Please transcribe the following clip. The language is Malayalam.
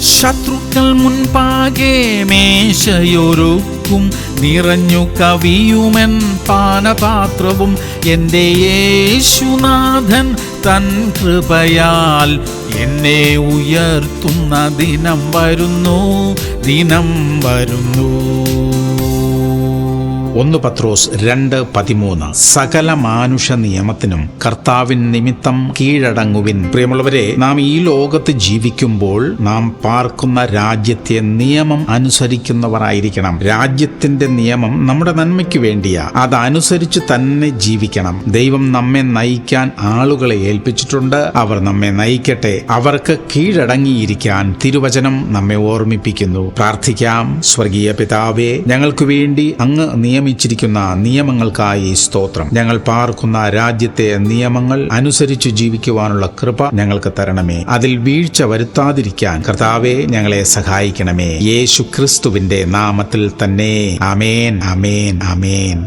ശത്രുക്കൾ മുൻപാകെ മേശയൊരുക്കും, നിറഞ്ഞു കവിയുമെൻ പാനപാത്രവും. എൻ്റെ യേശുനാഥൻ തൻ കൃപയാൽ എന്നെ ഉയർത്തുന്ന ദിനം വരുന്നു, ദിനം വരുന്നു. 1 പത്രോസ് 2:13. സകല മാനുഷ നിയമത്തിനും കർത്താവിൻ നിമിത്തം കീഴടങ്ങുവിൻ. പ്രിയമുള്ളവരെ, നാം ഈ ലോകത്ത് ജീവിക്കുമ്പോൾ നാം പാർക്കുന്ന രാജ്യത്തെ നിയമം അനുസരിക്കുന്നവരായിരിക്കണം. രാജ്യത്തിന്റെ നിയമം നമ്മുടെ നന്മയ്ക്ക് വേണ്ടിയാ. അതനുസരിച്ച് തന്നെ ജീവിക്കണം. ദൈവം നമ്മെ നയിക്കാൻ ആളുകളെ ഏൽപ്പിച്ചിട്ടുണ്ട്. അവർ നമ്മെ നയിക്കട്ടെ. അവർക്ക് കീഴടങ്ങിയിരിക്കാൻ തിരുവചനം നമ്മെ ഓർമ്മിപ്പിക്കുന്നു. പ്രാർത്ഥിക്കാം. സ്വർഗീയ പിതാവേ, ഞങ്ങൾക്ക് വേണ്ടി അങ്ങ് നിയമിച്ചിരിക്കുന്ന നിയമങ്ങൾക്കായി സ്തോത്രം. ഞങ്ങൾ പാർക്കുന്ന രാജ്യത്തെ നിയമങ്ങൾ അനുസരിച്ച് ജീവിക്കുവാനുള്ള കൃപ ഞങ്ങൾക്ക് തരണമേ. അതിൽ വീഴ്ച വരുത്താതിരിക്കാൻ കർത്താവേ ഞങ്ങളെ സഹായിക്കണമേ. യേശു ക്രിസ്തുവിന്റെ നാമത്തിൽ തന്നെ. ആമേൻ, ആമേൻ, ആമേൻ.